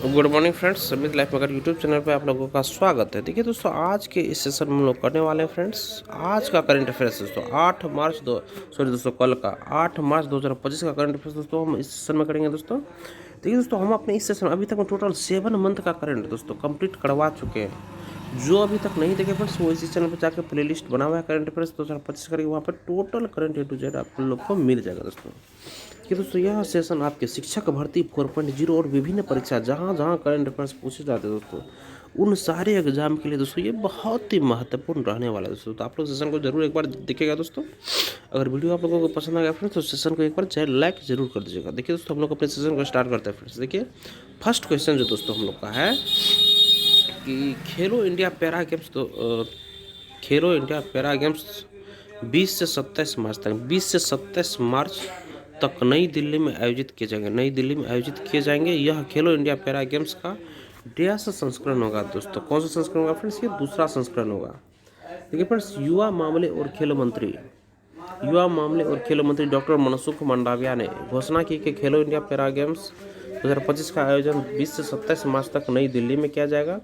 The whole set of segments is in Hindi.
गुड मॉर्निंग फ्रेंड्स, समित लाइफ मगर यूट्यूब चैनल पे आप लोगों का स्वागत है। देखिए दोस्तों, आज के इस सेशन में हम लोग करने वाले हैं फ्रेंड्स आज का करंट अफेयर्स दोस्तों 8 मार्च दो सॉरी दोस्तों कल का 8 मार्च 2025 का करंट अफेयर्स दोस्तों हम इस सेशन में करेंगे दोस्तों। देखिए दोस्तों, हम अपने इस सेशन अभी तक टोटल 7 मंथ का करंट दोस्तों कंप्लीट करवा चुके हैं। जो अभी तक नहीं देखे फ्रेंड्स, वो इसी चैनल पर जाकर प्लेलिस्ट बना हुआ है करंट अफेयर्स 2025 करके, वहाँ पर total current A to Z आप लोग को मिल जाएगा दोस्तों। कि दोस्तों यह सेशन आपके शिक्षक भर्ती 4.0 और विभिन्न परीक्षा जहाँ जहाँ करंट अफेयर्स पूछे जाते हैं दोस्तों, उन सारे एग्जाम के लिए दोस्तों ये बहुत ही महत्वपूर्ण रहने वाला है दोस्तों। तो आप लोग सेशन को जरूर एक बार देखिएगा दोस्तों। अगर वीडियो आप लोगों को पसंद आ गया फ्रेंड्स, तो सेशन को एक बार लाइक जरूर कर दीजिएगा। देखिए दोस्तों, हम लोग अपने सेशन को स्टार्ट करते हैं फ्रेंड्स। देखिए फर्स्ट क्वेश्चन जो दोस्तों हम लोग का है कि खेलो इंडिया पैरा गेम्स खेलो इंडिया पैरा गेम्स 20 से 27 मार्च तक 20 से 27 मार्च तक नई दिल्ली में आयोजित किए जाएंगे। नई दिल्ली में आयोजित किए जाएंगे। यह खेलो इंडिया पैरा गेम्स का 1.5 संस्करण होगा दोस्तों। कौन सा संस्करण होगा फ्रेंड्स? ये दूसरा संस्करण होगा। देखिए फ्रेंड्स, युवा मामले और खेल मंत्री डॉक्टर मनसुख मंडाविया ने घोषणा की कि खेलो इंडिया पैरा गेम्स 2025 का आयोजन 20 से 27 मार्च तक नई दिल्ली में किया जाएगा।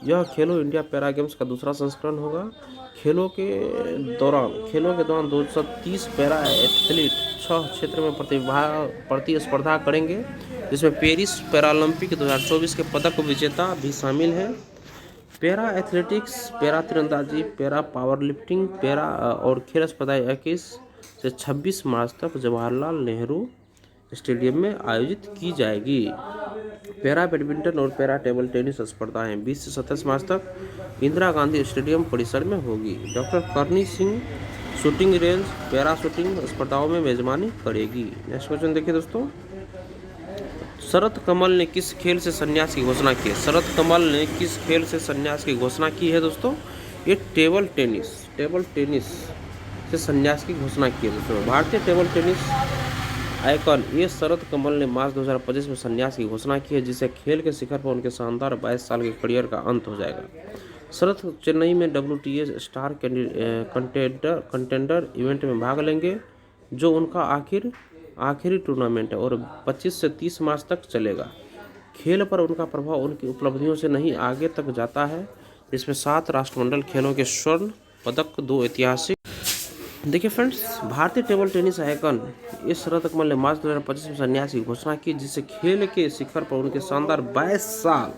यह खेलो इंडिया पैरा गेम्स का दूसरा संस्करण होगा। खेलों के दौरान 230 पैरा एथलीट 6 क्षेत्र में प्रतिस्पर्धा करेंगे, जिसमें पेरिस पैरालंपिक 2024 के पदक विजेता भी शामिल हैं। पैरा एथलेटिक्स, पैरा तीरंदाजी, पैरा पावर लिफ्टिंग, पैरा और खेल स्पर्धा 21 से 26 मार्च तक जवाहरलाल नेहरू स्टेडियम में आयोजित की जाएगी। पैरा बैडमिंटन और पैरा टेबल टेनिस स्पर्धाएं 20 से 27 मार्च तक इंदिरा गांधी स्टेडियम परिसर में होगी। डॉक्टर करनी Singh shooting range para shooting स्पर्धाओं में मेजबानी करेगी। नेक्स्ट क्वेश्चन देखिए दोस्तों, शरद कमल ने किस खेल से संन्यास की घोषणा की है? शरद कमल ने किस खेल से संन्यास की घोषणा की है दोस्तों? ये टेबल टेनिस से संन्यास की घोषणा की है दोस्तों। भारतीय टेबल टेनिस आइकॉन ये शरद कमल ने मार्च 2025 में संन्यास की घोषणा की है, जिससे खेल के शिखर पर उनके शानदार 22 साल के करियर का अंत हो जाएगा। शरद चेन्नई में WTA स्टार कंटेंडर इवेंट में भाग लेंगे, जो उनका आखिरी टूर्नामेंट है और 25 से 30 मार्च तक चलेगा। खेल पर उनका प्रभाव उनकी उपलब्धियों से नहीं आगे तक जाता है, जिसमें 7 राष्ट्रमंडल खेलों के स्वर्ण पदक, 2 ऐतिहासिक। देखिए फ्रेंड्स, भारतीय टेबल टेनिस आइकन इस शरद कमल ने मार्च 2025 में संन्यास की घोषणा की, जिससे खेल के शिखर पर उनके शानदार 22 साल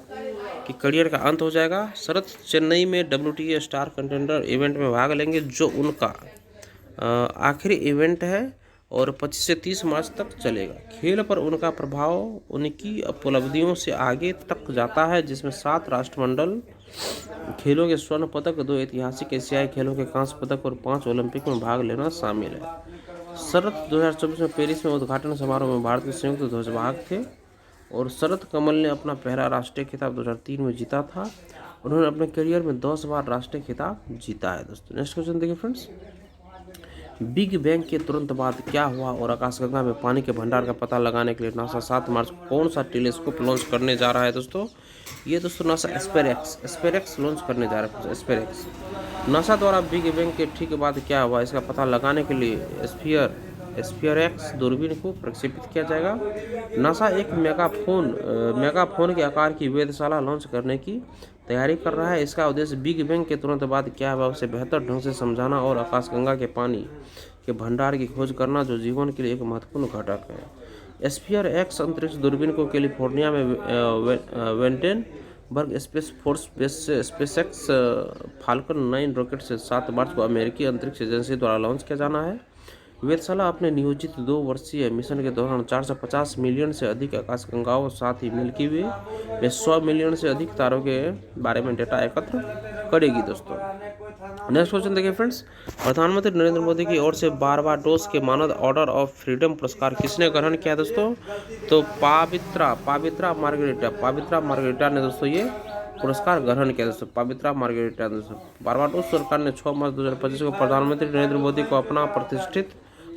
के करियर का अंत हो जाएगा। शरद चेन्नई में WTA स्टार कंटेंडर इवेंट में भाग लेंगे, जो उनका आखिरी इवेंट है और 25 से 30 मार्च तक चलेगा। खेल पर उनका प्रभाव उनकी उपलब्धियों से आगे तक जाता है, जिसमें 7 राष्ट्रमंडल खेलों के स्वर्ण पदक, 2 ऐतिहासिक एशियाई खेलों के कांस्य पदक और 5 ओलंपिक में भाग लेना शामिल है। शरद 2024 में पेरिस में उद्घाटन समारोह में भारत के संयुक्त ध्वजवाहक थे और शरद कमल ने अपना पहला राष्ट्रीय खिताब 2003 में जीता था। उन्होंने अपने करियर में 10 बार राष्ट्रीय खिताब जीता है दोस्तों। नेक्स्ट क्वेश्चन देखिए फ्रेंड्स, बिग बैंग के तुरंत बाद क्या हुआ और आकाशगंगा में पानी के भंडार का पता लगाने के लिए नासा 7 मार्च को कौन सा टेलीस्कोप लॉन्च करने जा रहा है दोस्तों? ये दोस्तों नासा एस्पेरेक्स लॉन्च करने जा रहा है। एस्पेरेक्स नासा द्वारा बिग बैंग के ठीक बाद क्या हुआ इसका पता लगाने के लिए एस्पियरेक्स दूरबीन को प्रक्षेपित किया जाएगा। नासा एक मेगाफोन के आकार की वेधशाला लॉन्च करने की तैयारी कर रहा है। इसका उद्देश्य बिग बैंग के तुरंत बाद क्या हुआ उसे बेहतर ढंग से समझाना और आकाशगंगा के पानी के भंडार की खोज करना, जो जीवन के लिए एक महत्वपूर्ण घटक है। एस्पियरेक्स अंतरिक्ष दूरबीन को कैलिफोर्निया में वेंडेनबर्ग स्पेस फोर्स बेस से स्पेसएक्स फाल्कन 9 रॉकेट से 7 मार्च को अमेरिकी अंतरिक्ष एजेंसी द्वारा लॉन्च किया जाना है। वेधशाला अपने नियोजित 2 वर्षीय मिशन के दौरान 450 मिलियन से अधिक आकाशगंगाओं, साथ ही मिल्की वे में 100 मिलियन से अधिक तारों के बारे में डेटा एकत्र करेगी दोस्तों। नेक्स्ट क्वेश्चन देखिए फ्रेंड्स, प्रधानमंत्री नरेंद्र मोदी की ओर से बारबाडोस के मानद ऑर्डर ऑफ फ्रीडम पुरस्कार किसने ग्रहण किया दोस्तों? तो पावित्रा मार्गरेटा ने दोस्तों ये पुरस्कार ग्रहण किया दोस्तों। पावित्रा मार्गरेटा दोस्तों। बारबाडोस सरकार ने 6 मार्च 2025 को प्रधानमंत्री नरेंद्र मोदी को अपना प्रतिष्ठित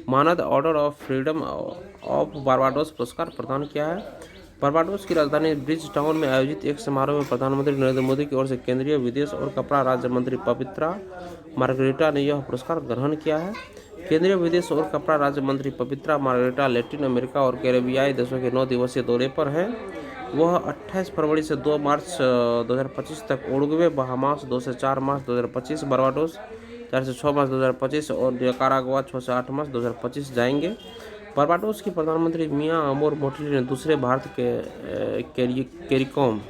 मानद order of freedom of Barbados पुरस्कार प्रदान किया है। बारबाडोस की राजधानी ब्रिज टाउन में आयोजित एक समारोह में प्रधानमंत्री नरेंद्र मोदी की ओर से केंद्रीय विदेश और कपड़ा राज्य मंत्री पवित्रा मार्गरेटा ने यह पुरस्कार ग्रहण किया है। केंद्रीय विदेश और कपड़ा राज्य मंत्री पवित्रा मार्गरेटा लैटिन अमेरिका और कैरेबियाई देशों के 9 दिवसीय दौरे पर हैं। वह 28 फरवरी से 2 मार्च 2025 तक उरुग्वे, बहामास 2 से 4 मार्च 2025, बारबाडोस 4 से 6 मार्च 2025 और निकारागुआ 6 से 8 मार्च 2025 जाएंगे। बारबाडोस की प्रधानमंत्री मियां अमोर मोटली ने दूसरे भारत के कैरिकॉम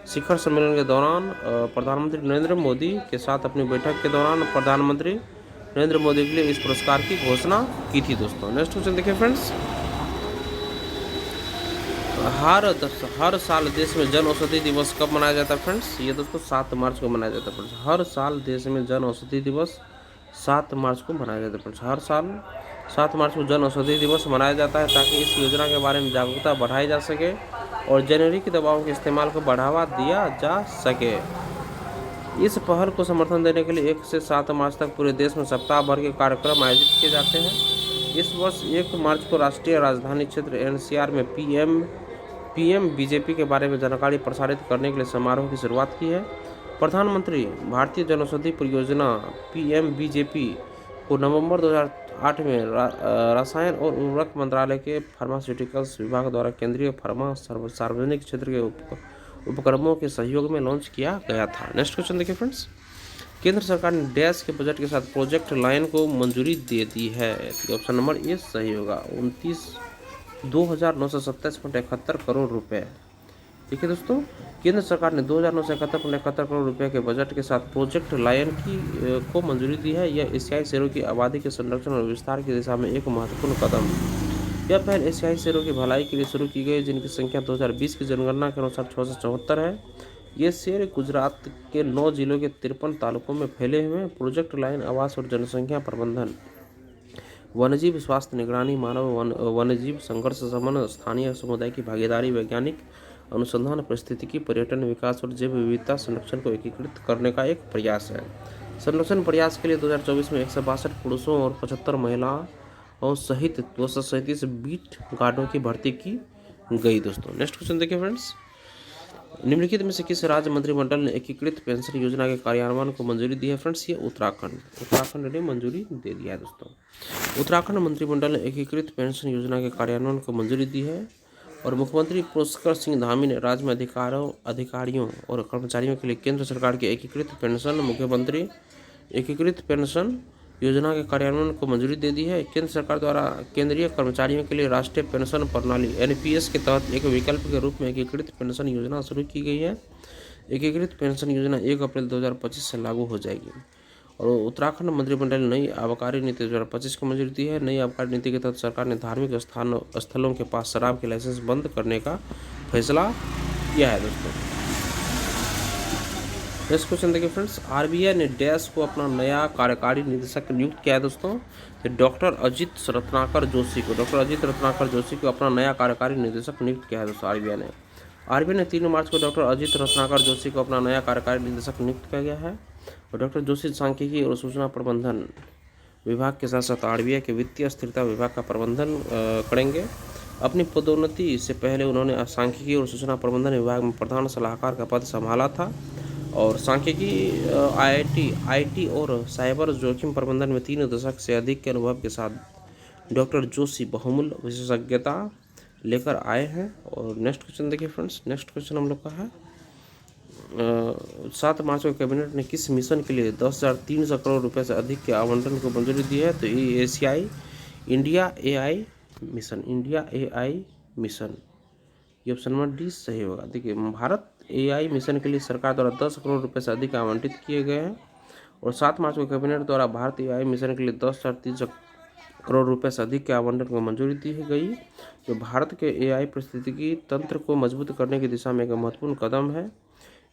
शिखर सम्मेलन के दौरान प्रधानमंत्री नरेंद्र मोदी के साथ अपनी बैठक के दौरान प्रधानमंत्री नरेंद्र मोदी के लिए इस पुरस्कार की घोषणा की थी दोस्तों। नेक्स्ट क्वेश्चन देखिए फ्रेंड्स, हर साल देश में जन औषधि दिवस कब मनाया जाता है फ्रेंड्स? ये दोस्तों 7 मार्च को मनाया जाता है फ्रेंड्स। हर साल देश में जन औषधि दिवस 7 मार्च को मनाया जाता है फ्रेंड्स। हर साल 7 मार्च को जन औषधि दिवस मनाया जाता है ताकि इस योजना के बारे में जागरूकता बढ़ाई जा सके और जेनेरिक दवाओं के इस्तेमाल को बढ़ावा दिया जा सके। इस पहल को समर्थन देने के लिए 1 से 7 मार्च तक पूरे देश में सप्ताह भर के कार्यक्रम आयोजित किए जाते हैं। इस वर्ष 1 मार्च को राष्ट्रीय राजधानी क्षेत्र एनसीआर में पीएम बीजेपी के बारे में जानकारी प्रसारित करने के लिए समारोह की शुरुआत की है। प्रधानमंत्री भारतीय जनौषधि परियोजना पीएम बीजेपी को नवंबर 2008 में रसायन और उर्वरक मंत्रालय के फार्मास्यूटिकल्स विभाग द्वारा केंद्रीय फार्मा सार्वजनिक क्षेत्र के उपक्रमों के सहयोग में लॉन्च किया गया था। नेक्स्ट क्वेश्चन देखिए फ्रेंड्स, केंद्र सरकार ने डैश के बजट के साथ प्रोजेक्ट लाइन को मंजूरी दे दी है। ऑप्शन नंबर ए सही होगा, 2,927.71 करोड़ रुपए। ठीक है दोस्तों, केंद्र सरकार ने 2,971.71 करोड़ रुपए के बजट के साथ प्रोजेक्ट लायन को मंजूरी दी है। यह एशियाई शेरों की आबादी के संरक्षण और विस्तार की दिशा में एक महत्वपूर्ण कदम है। यह पहल एशियाई शेरों की भलाई के लिए शुरू की गई, जिनकी संख्या 2020 की जनगणना के अनुसार 674 है। ये शेर गुजरात के 9 जिलों के 53 तालुकों में फैले हुए हैं। प्रोजेक्ट लाइन आवास और जनसंख्या प्रबंधन, वन्यजीव स्वास्थ्य निगरानी, मानव वन्यजीव संघर्ष शमन, स्थानीय समुदाय की भागीदारी, वैज्ञानिक अनुसंधान, पारिस्थितिकी, पर्यटन विकास और जैव विविधता संरक्षण को एकीकृत करने का एक प्रयास है। संरक्षण प्रयास के लिए 2024 में 162 पुरुषों और 75 महिलाओं सहित 237 बीट गार्डों की भर्ती की गई दोस्तों। नेक्स्ट क्वेश्चन देखिए फ्रेंड्स, निम्नलिखित में से किस राज्य मंत्रिमंडल ने एकीकृत पेंशन योजना के कार्यान्वयन को मंजूरी दी है फ्रेंड्स? ये उत्तराखंड ने मंजूरी दे दिया है दोस्तों। उत्तराखंड मंत्रिमंडल ने एकीकृत पेंशन योजना के कार्यान्वयन को मंजूरी दी है और मुख्यमंत्री पुष्कर सिंह धामी ने राज्य में अधिकारियों और कर्मचारियों के लिए केंद्र सरकार की एकीकृत पेंशन योजना के कार्यान्वयन को मंजूरी दे दी है। केंद्र सरकार द्वारा केंद्रीय कर्मचारियों के लिए राष्ट्रीय पेंशन प्रणाली एनपीएस के तहत एक विकल्प के रूप में एकीकृत पेंशन योजना शुरू की गई है। एकीकृत पेंशन योजना 1 अप्रैल 2025 से लागू हो जाएगी और उत्तराखंड मंत्रिमंडल ने नई आबकारी नीति 2025 को मंजूरी दी है। नई आबकारी नीति के तहत सरकार ने धार्मिक स्थलों के पास शराब के लाइसेंस बंद करने का फैसला किया है दोस्तों। नेक्स्ट क्वेश्चन देखिए फ्रेंड्स, आरबीआई ने डैश को अपना नया कार्यकारी निदेशक नियुक्त किया है दोस्तों। तो डॉक्टर अजित रत्नाकर जोशी को अपना नया कार्यकारी निदेशक नियुक्त किया है दोस्तों आरबीआई ने 3 मार्च को डॉक्टर अजित रत्नाकर जोशी को अपना नया कार्यकारी निदेशक नियुक्त किया गया है और डॉक्टर जोशी सांख्यिकी और सूचना प्रबंधन विभाग के साथ साथ आरबीआई के वित्तीय स्थिरता विभाग का प्रबंधन करेंगे। अपनी पदोन्नति से पहले उन्होंने सांख्यिकी और सूचना प्रबंधन विभाग में प्रधान सलाहकार का पद संभाला था और सांख्यिकी आईटी और साइबर जोखिम प्रबंधन में 3 दशक से अधिक के अनुभव के साथ डॉक्टर जोशी बहुमूल्य विशेषज्ञता लेकर आए हैं। और नेक्स्ट क्वेश्चन देखिए फ्रेंड्स, नेक्स्ट क्वेश्चन हम लोग का है 7 मार्च को कैबिनेट ने किस मिशन के लिए 10,300 करोड़ रुपए से अधिक के आवंटन को मंजूरी दी है? तो ये एशियाई इंडिया एआई मिशन, ये ऑप्शन नंबर डी सही होगा। देखिए, भारत एआई मिशन के लिए सरकार द्वारा 10 करोड़ रुपए से अधिक आवंटित किए गए हैं और 7 मार्च को कैबिनेट द्वारा भारत एआई मिशन के लिए 10,300 करोड़ रुपए से अधिक के आवंटन को मंजूरी दी गई, जो भारत के एआई पारिस्थितिकी तंत्र को मजबूत करने की दिशा में एक महत्वपूर्ण कदम है।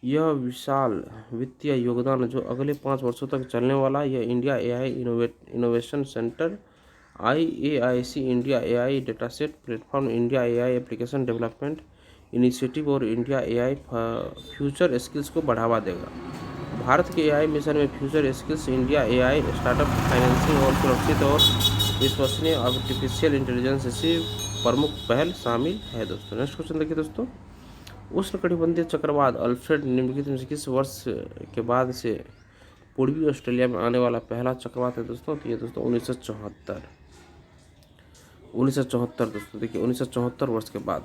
यह विशाल वित्तीय योगदान जो अगले 5 वर्षों तक चलने वाला है, यह India AI innovation centre IAIC, India AI dataset platform, India AI application development initiative और इंडिया एआई फ्यूचर स्किल्स को बढ़ावा देगा। भारत के एआई मिशन में future skills, India AI startup financing और सुरक्षित और विश्वसनीय आर्टिफिशियल इंटेलिजेंस जैसी प्रमुख पहल शामिल है दोस्तों। नेक्स्ट क्वेश्चन देखिए दोस्तों, उष्णकटिबंधीय चक्रवात अल्फ्रेड निम्नलिखित में से किस वर्ष के बाद से पूर्वी ऑस्ट्रेलिया में आने वाला पहला चक्रवात है दोस्तों? तो ये दोस्तों 1974 दोस्तों। देखिए 1974 वर्ष के बाद।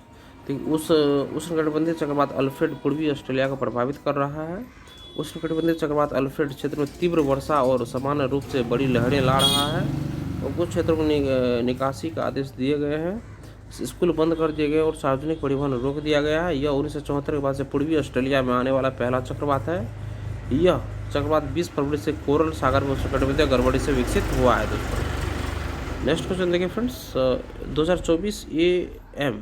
तो ठीक, उस उष्णकटिबंधीय चक्रवात अल्फ्रेड पूर्वी ऑस्ट्रेलिया को प्रभावित कर रहा है। उष्णकटिबंधीय चक्रवात अल्फ्रेड क्षेत्र में तीव्र वर्षा और सामान्य रूप से बड़ी लहरें ला रहा है और कुछ क्षेत्रों में निकासी का आदेश दिए गए हैं। स्कूल बंद कर दिए गए और सार्वजनिक परिवहन रोक दिया गया है। यह 1974 के बाद से पूर्वी ऑस्ट्रेलिया में आने वाला पहला चक्रवात है। यह चक्रवात 20 फरवरी से कोरल सागर में उष्णकटिबंधीय गड़बड़ी से विकसित हुआ है दोस्तों। नेक्स्ट क्वेश्चन देखिए फ्रेंड्स, 2024 AM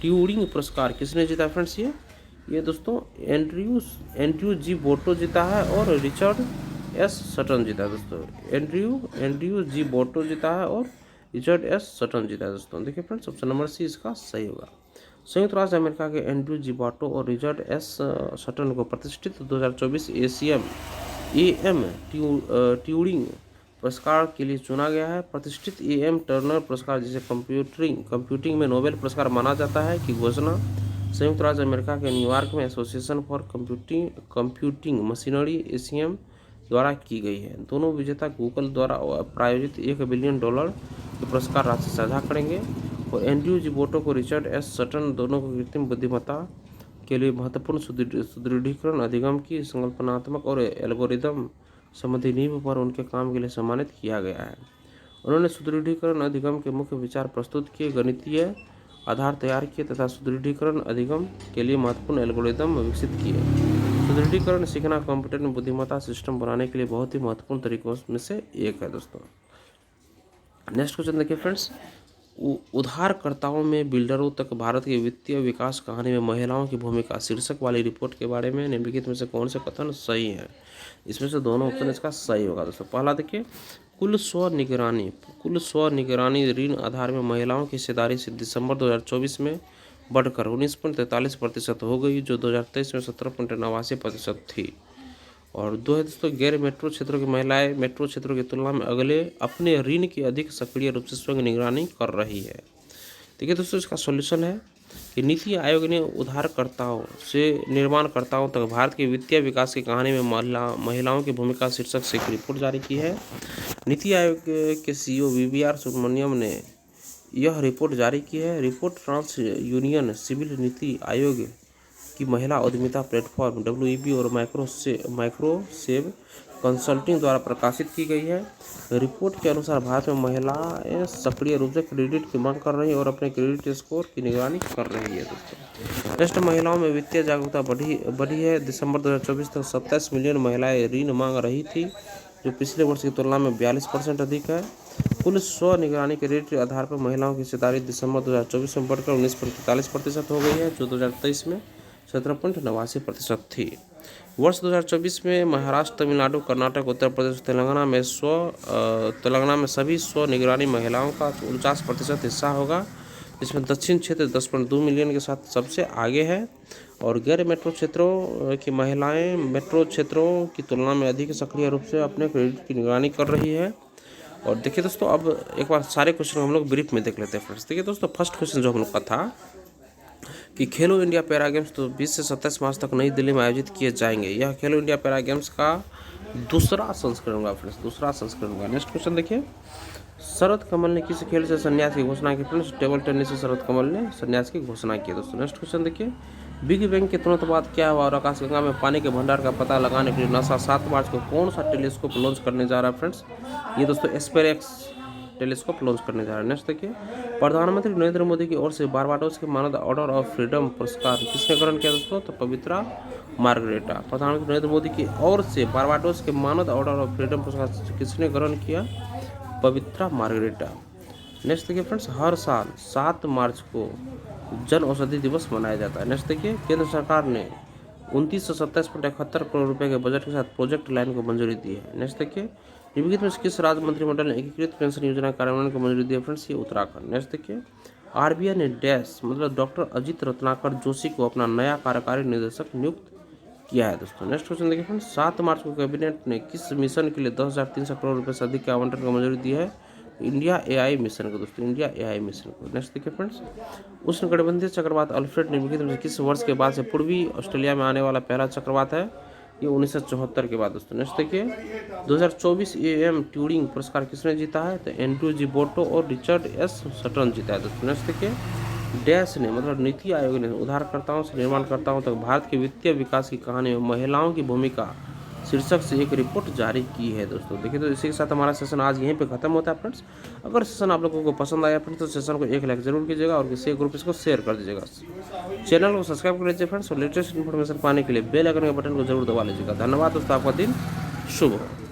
ट्यूरिंग पुरस्कार किसने जीता फ्रेंड्स? ये दोस्तों एंड्रयू जी बोटो जीता है और रिचर्ड एस सटन जीता है दोस्तों। एंड्रयू जी बोटो जीता है और रिचर्ड एस सटन जीता है दोस्तों। देखिए फ्रेंड्स, ऑप्शन नंबर सी इसका सही होगा। संयुक्त राज्य अमेरिका के एंड्रयू जी बोटो और रिचर्ड एस सटन को प्रतिष्ठित 2024 AM ट्यूरिंग पुरस्कार के लिए चुना गया है। प्रतिष्ठित AM टर्नर पुरस्कार, जिसे कंप्यूटिंग में नोबेल पुरस्कार माना जाता है, की घोषणा संयुक्त राज्य अमेरिका के न्यूयॉर्क में association for computing machinery ACM द्वारा की गई है। दोनों विजेता गूगल द्वारा प्रायोजित $1 बिलियन की पुरस्कार राशि साझा करेंगे और एंड्रयू जी बोटो को रिचर्ड एस सटन दोनों को कृत्रिम बुद्धिमत्ता के लिए महत्वपूर्ण सुदृढ़ीकरण अधिगम की संकल्पनात्मक और एल्गोरिदम संबंधी नींव पर उनके काम के लिए सम्मानित किया गया है। उन्होंने सुदृढ़ीकरण अधिगम के मुख्य विचार प्रस्तुत किए, गणितीय आधार तैयार किए तथा सुदृढ़ीकरण अधिगम के लिए महत्वपूर्ण एल्गोरिदम विकसित किए। सुदृढ़ीकरण सीखना कंप्यूटर में बुद्धिमत्ता सिस्टम बनाने के लिए बहुत ही महत्वपूर्ण तरीकों में से एक है दोस्तों। नेक्स्ट क्वेश्चन देखिए फ्रेंड्स, उधारकर्ताओं में बिल्डरों तक भारत की वित्तीय विकास कहानी में महिलाओं की भूमिका शीर्षक वाली रिपोर्ट के बारे में निम्नलिखित में से कौन से कथन सही है? इसमें से दोनों ऑप्शन इसका सही होगा दोस्तों। पहला देखिए, कुल स्वनिगरानी ऋण आधार में महिलाओं की हिस्सेदारी से दिसंबर 2024 में बढ़कर 19.43% हो गई, जो 2023 में 17.89% थी। और दो है दोस्तों, गैर मेट्रो क्षेत्रों की महिलाएं मेट्रो क्षेत्रों की तुलना में अपने ऋण की अधिक सक्रिय रूप से स्वयं निगरानी कर रही है। देखिए दोस्तों, इसका सॉल्यूशन है कि नीति आयोग ने उधारकर्ताओं से निर्माणकर्ताओं तक भारत के वित्तीय विकास की कहानी में महिलाओं की भूमिका शीर्षक से एक रिपोर्ट जारी की है। नीति आयोग के CEO VVR सुब्रमण्यम ने यह रिपोर्ट जारी की है। Report trans union civil NITI Aayog की महिला उद्यमिता प्लेटफॉर्म WEB और माइक्रोसेव कंसल्टिंग द्वारा प्रकाशित की गई है। रिपोर्ट के अनुसार भारत में महिलाएं सक्रिय रूप से क्रेडिट की मांग कर रही हैं और अपने क्रेडिट स्कोर की निगरानी कर रही है दोस्तों। नेक्स्ट, महिलाओं में वित्तीय जागरूकता बढ़ी है। दिसंबर 2024 तक 27 मिलियन महिलाएं ऋण मांग रही थी, जो पिछले वर्ष की तुलना में 42% अधिक है। कुल स्वनिगरानी क्रेडिट के आधार पर महिलाओं की हिस्सेदारी दिसंबर 2024 में बढ़कर 19.43% हो गई है, जो 2023 में 17.89% थी। वर्ष 2024 में महाराष्ट्र, तमिलनाडु, कर्नाटक, उत्तर प्रदेश, तेलंगाना में सभी स्वनिगरानी महिलाओं का 49% हिस्सा होगा। इसमें दक्षिण क्षेत्र 10.2 मिलियन के साथ सबसे आगे है और गैर मेट्रो क्षेत्रों की महिलाएं मेट्रो क्षेत्रों की तुलना में अधिक सक्रिय रूप से अपने क्रेडिट की निगरानी कर रही है। और देखिए दोस्तों, अब एक बार सारे क्वेश्चन हम लोग ब्रीफ में देख लेते हैं फ्रेंड्स। देखिए दोस्तों, फर्स्ट क्वेश्चन जो हम लोग का था कि खेलो इंडिया पैरा गेम्स तो 20 से 27 मार्च तक नई दिल्ली में आयोजित किए जाएंगे। यह खेलो इंडिया पैरा गेम्स का दूसरा संस्करण होगा फ्रेंड्स, दूसरा संस्करण होगा। नेक्स्ट क्वेश्चन देखिए, शरद कमल ने किस खेल से संन्यास की घोषणा की फ्रेंड्स? टेबल टेनिस से शरद कमल ने संन्यास की घोषणा की दोस्तों। नेक्स्ट क्वेश्चन देखिए, बिग बैंग के तुरंत बाद क्या हुआ और आकाशगंगा में पानी के भंडार का पता लगाने के लिए नासा 7 मार्च को कौन सा टेलीस्कोप लॉन्च करने जा रहा है फ्रेंड्स? ये दोस्तों एस्पेरेक्स टेलीस्कोप लॉन्च करने जा रहा है। नेक्स्ट देखिए, प्रधानमंत्री नरेंद्र मोदी की ओर से बारबाडोस के मानद ऑर्डर ऑफ फ्रीडम पुरस्कार किसने ग्रहण किया दोस्तों? तो पवित्रा मार्गरेटा। प्रधानमंत्री नरेंद्र मोदी की ओर से बारबाडोस के मानद ऑर्डर ऑफ फ्रीडम पुरस्कार किसने ग्रहण किया? पवित्रा मार्गरेटा। नेक्स्ट देखिए फ्रेंड्स, हर साल 7 मार्च को जन औषधि दिवस मनाया जाता है। नेक्स्ट देखिए, केंद्र सरकार ने 2927.71 करोड़ रुपए के बजट के साथ प्रोजेक्ट लाइन को मंजूरी दी है। नेक्स्ट देखिए, निम्नलिखित में किस राज्य मंत्रिमंडल ने एकीकृत पेंशन योजना कार्यान्वयन को मंजूरी दी है फ्रेंड्स? ये उत्तराखंड। नेक्स्ट देखिए, RBI ने डैश मतलब डॉक्टर अजित रत्नाकर जोशी को अपना नया कार्यकारी निदेशक नियुक्त किया है दोस्तों। नेक्स्ट क्वेश्चन देखिए फ्रेंड्स, 7 मार्च को कैबिनेट ने किस मिशन के लिए 10,300 करोड़ रुपए से अधिक के आवंटन को मंजूरी दी है? इंडिया AI मिशन को दोस्तों, इंडिया AI मिशन को। नेक्स्ट देखिए फ्रेंड्स, उष्णकटिबंधीय चक्रवात अल्फ्रेड निम्नलिखित में किस वर्ष के बाद से पूर्वी ऑस्ट्रेलिया में आने वाला पहला चक्रवात है? ये 1974 के बाद दोस्तों। नेक्स्ट देखिए, 2024 AM ट्यूरिंग पुरस्कार किसने जीता है? तो एंड्रयू जी बोटो और रिचर्ड एस सटन जीता है दोस्तों। नेक्स्ट देखिए, डैश ने मतलब नीति आयोग ने उधारकर्ताओं से निर्माणकर्ताओं तक भारत के वित्तीय विकास की कहानी में महिलाओं की भूमिका शीर्षक से एक रिपोर्ट जारी की है दोस्तों। देखिए तो इसी के साथ हमारा सेशन आज यहीं पे खत्म होता है फ्रेंड्स। अगर सेशन आप लोगों को पसंद आया फ्रेंड्स तो सेशन को एक लाइक जरूर कीजिएगा और किसी ग्रुप इसको शेयर कर दीजिएगा। चैनल को सब्सक्राइब कर लीजिए फ्रेंड्स और लेटेस्ट इन्फॉर्मेशन पाने के लिए बेल आइकन के बटन को जरूर दबा लीजिएगा। धन्यवाद दोस्तों, आपका दिन शुभ हो।